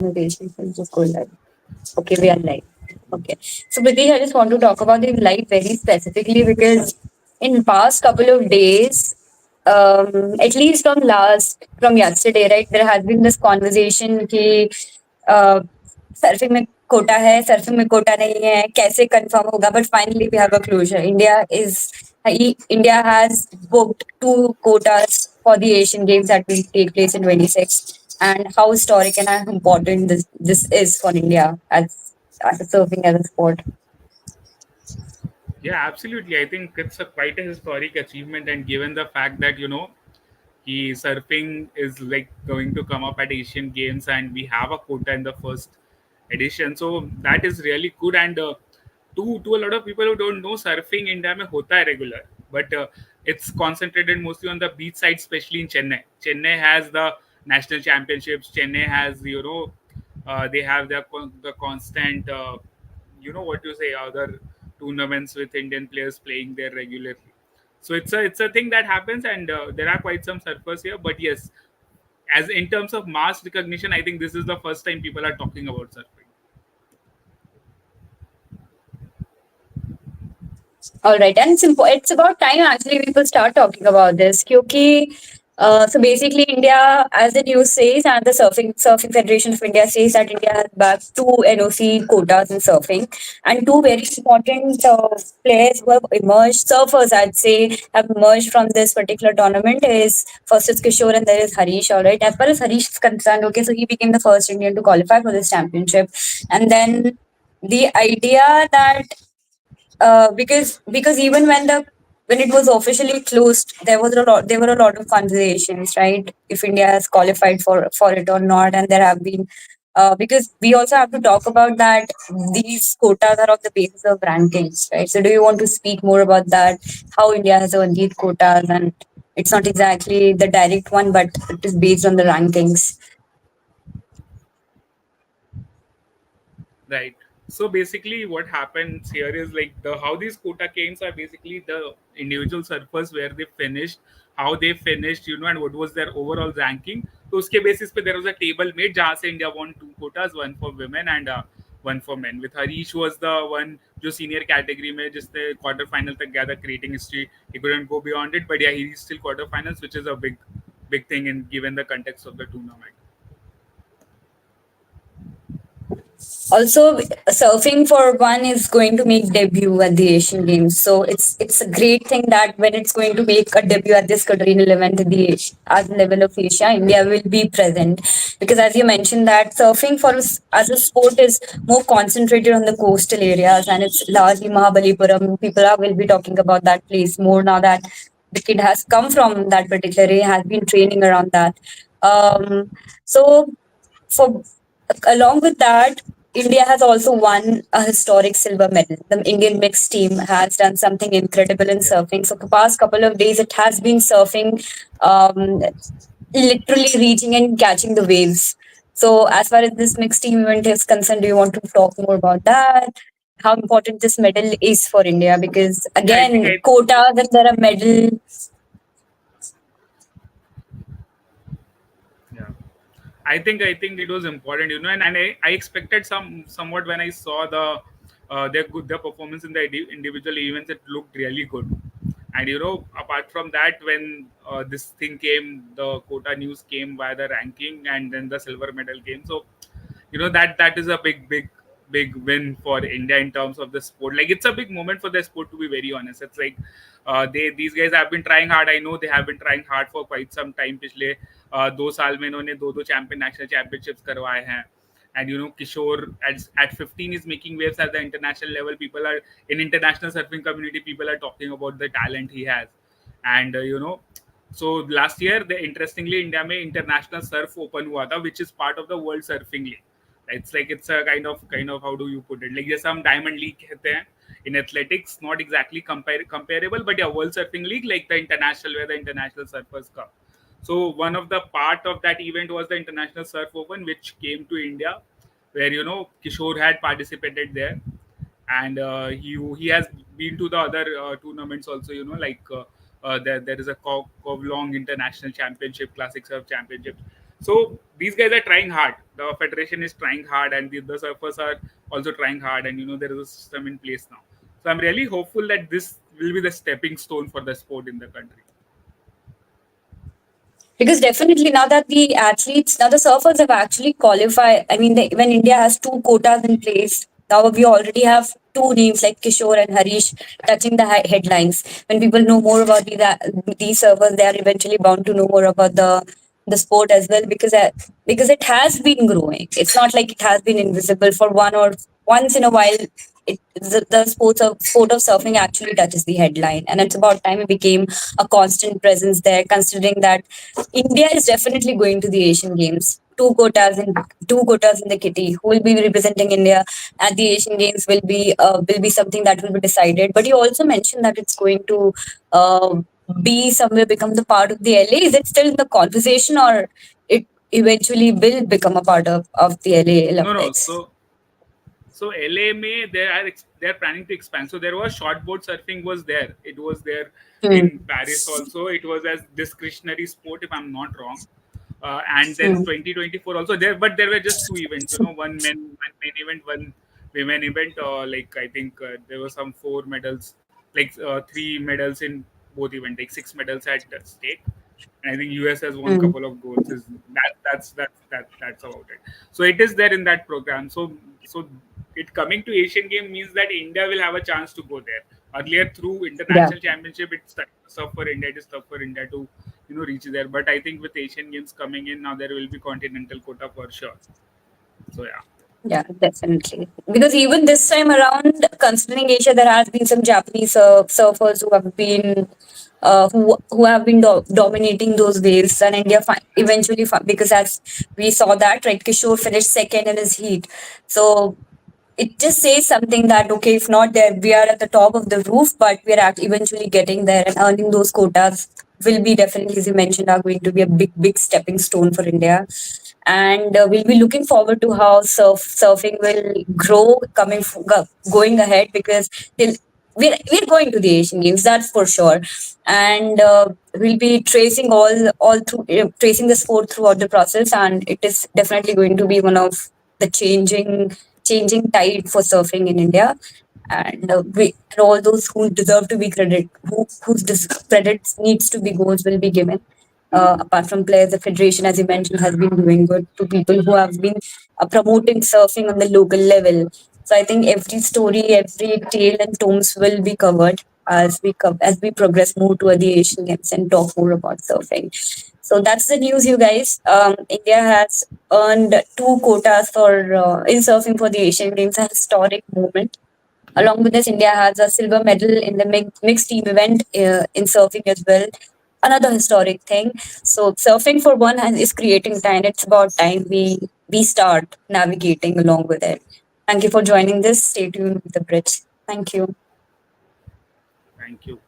Conversation will just go live. Okay, we are live. Okay. So Pritesh, I just want to talk about the live very specifically because in past couple of days, at least from yesterday, right, there has been this conversation कि uh, surfing में कोटा है surfing में कोटा नहीं है कैसे confirm होगा but finally we have a closure India has booked two quotas for the Asian Games that will take place in 26 and how historic and how important this is for India as surfing as a sport. Yeah, absolutely. I think it's quite a historic achievement, and given the fact that surfing is like going to come up at Asian Games, and we have a quota in the first edition, so that is really good. And to a lot of people who don't know, surfing India में होता है regular, but it's concentrated mostly on the beach side, especially in Chennai. Chennai has the national championships. Chennai has they have the constant what you say other tournaments with Indian players playing there regularly. So it's a thing that happens, and there are quite some surfers here. But yes, as in terms of mass recognition, I think this is the first time people are talking about surfing. All right, and it's about time actually people start talking about this. So basically, India, as the news says, and the Surfing Federation of India says that India has backed two NOC quotas in surfing, and two very important players who have emerged, surfers I'd say, have emerged from this particular tournament. Is first is Kishore and there is Harish. All right, as far as Harish is concerned, okay, so he became the first Indian to qualify for this championship, and then the idea that because even when it was officially closed, there were a lot of conversations, right? If India has qualified for it or not, and there have been because we also have to talk about that these quotas are on the basis of rankings, right? So, do you want to speak more about that? How India has earned these quotas, and it's not exactly the direct one, but it is based on the rankings. Right. So basically, what happens here is like the how these quota games are basically the individual surfers where they finished, how they finished, and what was their overall ranking. So uske basis pe there was a table made जहाँ से India won two quotas, one for women and one for men. With Harish was the one जो senior category में जिसने quarter final तक गया था, creating history. He couldn't go beyond it, but yeah, he's still quarter finals, which is a big thing in given the context of the tournament. Also, surfing for one is going to make debut at the Asian Games, so it's a great thing that when it's going to make a debut at this quadrennial event at the level of Asia, India will be present because as you mentioned that surfing for us as a sport is more concentrated on the coastal areas and it's largely Mahabalipuram. Will be talking about that place more now that the kid has come from that particular area, has been training around that. So for along with that, India has also won a historic silver medal. The Indian mixed team has done something incredible in Yeah. surfing. So the past couple of days, it has been surfing, literally reaching and catching the waves. So as far as this mixed team event is concerned, do you want to talk more about that? How important this medal is for India? Because Yeah, I think again, I quotas and there are medals. yeah. I think it was important, and I expected somewhat when I saw their performance in the individual events. It looked really good, and apart from that, when this thing came, the quota news came via the ranking, and then the silver medal came. So that is a big win for India in terms of the sport. Like it's a big moment for the sport, to be very honest. It's like these guys have been trying hard. I know they have been trying hard for quite some time. पिछले 2 साल में इन्होंने दो champion national championships करवाए हैं. And Kishore at 15 is making waves at the international level. People are in international surfing community. People are talking about the talent he has, and so last year, interestingly, India में international surf open हुआ था, which is part of the World Surfing League. It's like it's a kind of how do you put it? Like जैसे हम Diamond League कहते हैं in athletics, not exactly comparable, but yeah, World Surfing League, like the international where the international surfers come. So one of the part of that event was the International Surf Open, which came to India, where Kishore had participated there, and he has been to the other tournaments also. There is a Long International Championship, Classic Surf Championship. So these guys are trying hard. The federation is trying hard, and the surfers are also trying hard. And there is a system in place now. So I'm really hopeful that this will be the stepping stone for the sport in the country. Because definitely now that the athletes, now the surfers have actually qualified. I mean, when India has two quotas in place, now we already have two names like Kishore and Harish touching the headlines. When people know more about these surfers, they are eventually bound to know more about the sport as well, because it has been growing. It's not like it has been invisible for one or once in a while. The sport of surfing actually touches the headline, and it's about time it became a constant presence there. Considering that India is definitely going to the Asian Games. Two quotas in the kitty. Who will be representing India at the Asian Games will be something that will be decided. But you also mentioned that it's going to uh, be somewhere become the part of the LA. Is it still in the conversation, or it eventually will become a part of the LA No, no. Olympics? So LMA, they are planning to expand. So there was shortboard surfing was there. It was there Hmm. in Paris also. It was as discretionary sport, if I'm not wrong. And then Hmm. 2024 also there, but there were just two events. One main event, one women event. Like I think there were some four medals, like three medals in both events, like six medals at stake. And I think US has won Hmm. couple of goals. Is that's about it. So it is there in that program. So it coming to Asian Game means that India will have a chance to go there. Earlier through Yeah. international championship, it's tough for India. It is tough for India to reach there. But I think with Asian Games coming in now, there will be continental quota for sure. So yeah. Yeah, definitely. Because even this time around, considering Asia, there has been some Japanese surfers who have been dominating those waves, and India eventually because as we saw that, right, Kishore finished second in his heat. So it just says something that, okay, if not there, we are at the top of the roof, but we are eventually getting there, and earning those quotas will be definitely, as you mentioned, are going to be a big stepping stone for India. And we'll be looking forward to how surfing will grow going ahead, because till we're going to the Asian Games, that's for sure. And we'll be tracing all through tracing the sport throughout the process, and it is definitely going to be one of the changing tide for surfing in India. And and all those who deserve to be whose credits needs to be goes will be given. Apart from players, the federation, as you mentioned, has been doing good to people who have been promoting surfing on the local level. So I think every story, every tale and tomes will be covered as we progress more toward the Asian Games and talk more about surfing. So that's the news, you guys. India has earned two quotas for in surfing for the Asian Games, a historic moment. Along with this, India has a silver medal in the mixed team event in surfing as well. Another historic thing. So surfing for one is creating time. It's about time we start navigating along with it. Thank you for joining this. Stay tuned with the bridge. Thank you. Thank you.